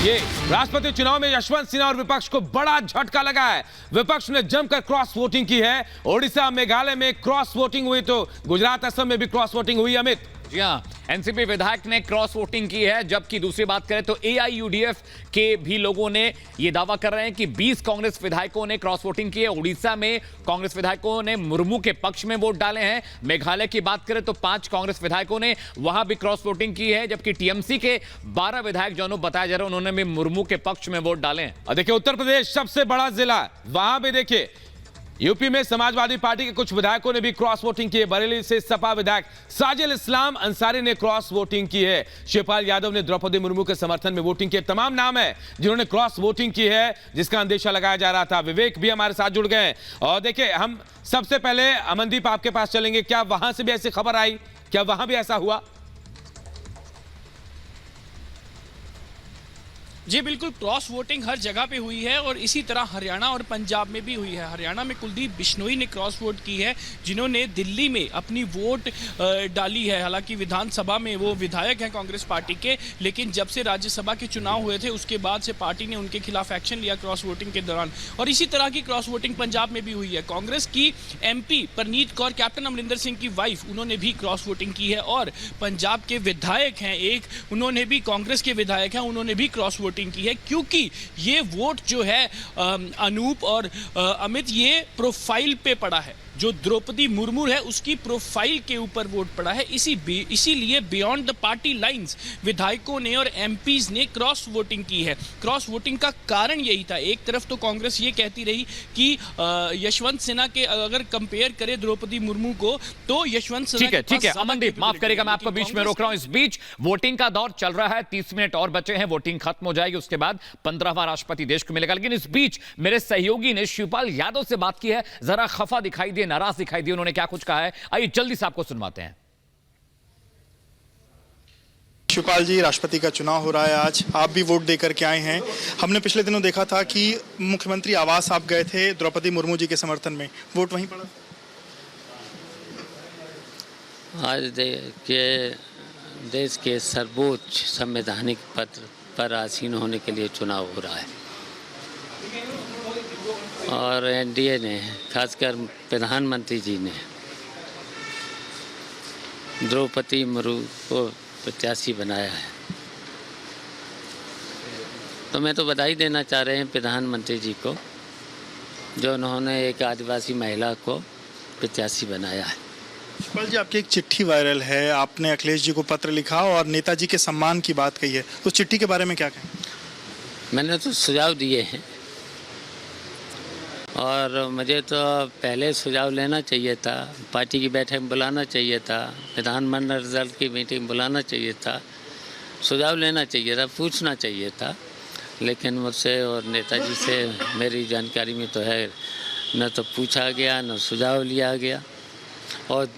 ये राष्ट्रपति चुनाव में यशवंत सिन्हा और विपक्ष को बड़ा झटका लगा है। विपक्ष ने जमकर क्रॉस वोटिंग की है। ओडिशा मेघालय में क्रॉस वोटिंग हुई तो गुजरात असम में भी क्रॉस वोटिंग हुई। अमित जी हाँ, एनसीपी विधायक ने क्रॉस वोटिंग की है। जबकि दूसरी बात करें तो एआईयूडीएफ के भी लोगों ने यह दावा कर रहे हैं कि 20 कांग्रेस विधायकों ने क्रॉस वोटिंग की है। उड़ीसा में कांग्रेस विधायकों ने मुर्मू के पक्ष में वोट डाले हैं। मेघालय की बात करें तो 5 कांग्रेस विधायकों ने वहां भी क्रॉस वोटिंग की है। जबकि टीएमसी के 12 विधायक जो बताया जा रहा है उन्होंने भी मुर्मू के पक्ष में वोट डाले हैं। और देखिए उत्तर प्रदेश सबसे बड़ा जिला, वहां भी देखिए यूपी में समाजवादी पार्टी के कुछ विधायकों ने भी क्रॉस वोटिंग की है। बरेली से सपा विधायक साजिल इस्लाम अंसारी ने क्रॉस वोटिंग की है। शिवपाल यादव ने द्रौपदी मुर्मू के समर्थन में वोटिंग की। तमाम नाम है जिन्होंने क्रॉस वोटिंग की है, जिसका अंदेशा लगाया जा रहा था। विवेक भी हमारे साथ जुड़ गए। और देखिए हम सबसे पहले अमनदीप आपके पास चलेंगे। क्या वहां से भी ऐसी खबर आई? क्या वहां भी ऐसा हुआ? जी बिल्कुल, क्रॉस वोटिंग हर जगह पे हुई है और इसी तरह हरियाणा और पंजाब में भी हुई है। हरियाणा में कुलदीप बिश्नोई ने क्रॉस वोट की है, जिन्होंने दिल्ली में अपनी वोट डाली है। हालांकि विधानसभा में वो विधायक हैं कांग्रेस पार्टी के, लेकिन जब से राज्यसभा के चुनाव हुए थे उसके बाद से पार्टी ने उनके खिलाफ एक्शन लिया क्रॉस वोटिंग के दौरान। और इसी तरह की क्रॉस वोटिंग पंजाब में भी हुई है। कांग्रेस की एमपी परनीत कौर, कैप्टन अमरिंदर सिंह की वाइफ, उन्होंने भी क्रॉस वोटिंग की है। और पंजाब के विधायक हैं एक, उन्होंने भी, कांग्रेस के विधायक हैं, उन्होंने भी क्रॉस वोटिंग की है। क्योंकि ये वोट जो है अनूप और अमित, ये प्रोफाइल पे पड़ा है। जो द्रौपदी मुर्मू है उसकी प्रोफाइल के ऊपर वोट पड़ा है। इसीलिए बियॉन्ड द पार्टी लाइंस विधायकों ने और एमपीज ने क्रॉस वोटिंग की है। क्रॉस वोटिंग का कारण यही था। एक तरफ तो कांग्रेस ये कहती रही कि यशवंत सिन्हा के अगर कंपेयर करें द्रौपदी मुर्मू को तो यशवंत सिन्हा ठीक है अमनदीप, माफ करेगा मैं आपको बीच में रोक रहा हूं। इस बीच वोटिंग का दौर चल रहा है, 30 मिनट और बचे हैं, वोटिंग खत्म हो जाएगी, उसके बाद 15वां राष्ट्रपति देश को मिलेगा। लेकिन इस बीच मेरे सहयोगी ने शिवपाल यादव से बात की है। जरा खफा दिखाई दिए, नाराज दिखाई दिए, उन्होंने क्या कुछ कहा है, आइए जल्दी से आपको सुनवाते हैं। शिवपाल जी, राष्ट्रपति का चुनाव हो रहा है आज, आप भी वोट देकर के आए हैं। हमने पिछले दिनों देखा था कि मुख्यमंत्री आवास आप गए थे द्रौपदी मुर्मू जी के समर्थन में, वोट वहीं पड़ा? आज देश के सर्वोच्च संवैधानिक पद पर आसीन होने के लिए चुनाव हो रहा है और एनडीए ने, खासकर प्रधानमंत्री जी ने द्रौपदी मुर्मू को प्रत्याशी बनाया है। तो मैं तो बधाई देना चाह रहे हैं प्रधानमंत्री जी को, जो उन्होंने एक आदिवासी महिला को प्रत्याशी बनाया है। शिवपाल जी, आपकी एक चिट्ठी वायरल है, आपने अखिलेश जी को पत्र लिखा और नेताजी के सम्मान की बात कही है, तो चिट्ठी के बारे में क्या कहें? मैंने तो सुझाव दिए हैं और मुझे तो पहले सुझाव लेना चाहिए था, पार्टी की बैठक बुलाना चाहिए था, विधानमंडल दल की मीटिंग बुलाना चाहिए था, सुझाव लेना चाहिए था, पूछना चाहिए था। लेकिन मुझसे और नेताजी से मेरी जानकारी में तो है, न तो पूछा गया न सुझाव लिया गया। और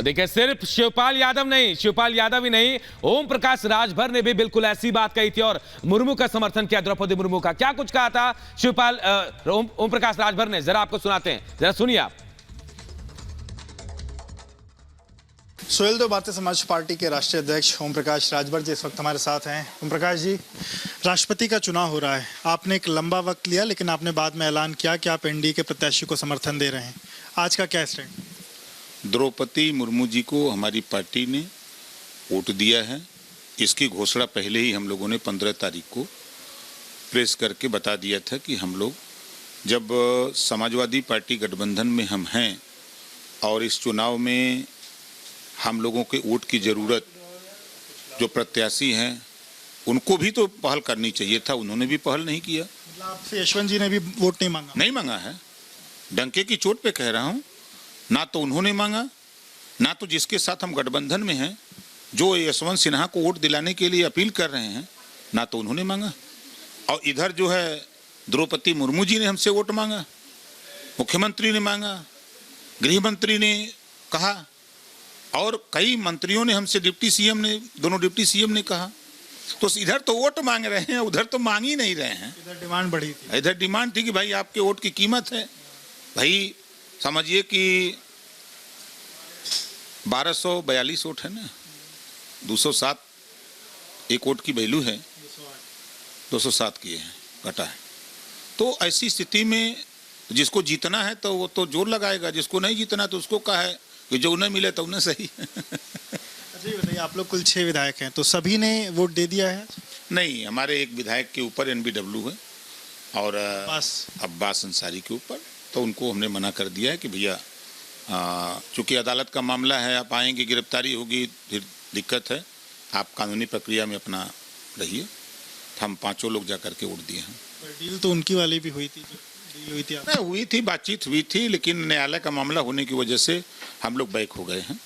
देखिए सिर्फ शिवपाल यादव ही नहीं, ओम प्रकाश राजभर ने भी बिल्कुल ऐसी बात कही थी और मुर्मू का समर्थन किया, द्रौपदी मुर्मू का। क्या कुछ कहा था ओम प्रकाश राजभर ने, जरा आपको सुनाते हैं, जरा सुनिए आप। सोहेल दो भारतीय समाज पार्टी के राष्ट्रीय अध्यक्ष ओम प्रकाश राजभर जी इस वक्त हमारे साथ हैं। ओम प्रकाश जी, राष्ट्रपति का चुनाव हो रहा है, आपने एक लंबा वक्त लिया लेकिन आपने बाद में ऐलान किया कि आप एनडीए के प्रत्याशी को समर्थन दे रहे हैं, आज का क्या स्टैंड? द्रौपदी मुर्मू जी को हमारी पार्टी ने वोट दिया है। इसकी घोषणा पहले ही हम लोगों ने 15 तारीख को प्रेस करके बता दिया था कि हम लोग जब समाजवादी पार्टी गठबंधन में हम हैं और इस चुनाव में हम लोगों के वोट की ज़रूरत, जो प्रत्याशी हैं उनको भी तो पहल करनी चाहिए था, उन्होंने भी पहल नहीं किया। आपसे यशवंत जी ने भी वोट नहीं मांगा है, डंके की चोट पे कह रहा हूँ। ना तो उन्होंने मांगा, ना तो जिसके साथ हम गठबंधन में हैं, जो यशवंत सिन्हा को वोट दिलाने के लिए अपील कर रहे हैं, ना तो उन्होंने मांगा। और इधर जो है द्रौपदी मुर्मू जी ने हमसे वोट मांगा, मुख्यमंत्री ने मांगा, गृह मंत्री ने कहा और कई मंत्रियों ने हमसे, दोनों डिप्टी सीएम ने कहा। तो इधर तो वोट मांग रहे हैं, उधर तो मांग ही नहीं रहे हैं। इधर डिमांड बढ़ी थी, इधर डिमांड थी कि भाई आपके वोट की कीमत है। भाई समझिए कि 1242 वोट है ना, 207 एक वोट की वैल्यू है 207 किए हैं, घटा है। तो ऐसी स्थिति में जिसको जीतना है तो वो तो जोर लगाएगा, जिसको नहीं जीतना तो उसको कहा है कि जो उन्हें मिले तो उन्हें सही। अच्छा ये बताइए, आप लोग कुल 6 विधायक हैं, तो सभी ने वोट दे दिया है? नहीं, हमारे एक विधायक के ऊपर NBW है और अब्बास अंसारी के ऊपर, तो उनको हमने मना कर दिया है कि भैया चूंकि अदालत का मामला है, आप आएंगे, गिरफ्तारी होगी, फिर दिक्कत है, आप कानूनी प्रक्रिया में अपना रहिए। हम 5 लोग जा करके वोट दिए हैं। डील तो उनकी वाली भी हुई थी, जो डील हुई थी नहीं हुई थी, बातचीत हुई थी, लेकिन न्यायालय का मामला होने की वजह से हम लोग बैक हो गए हैं।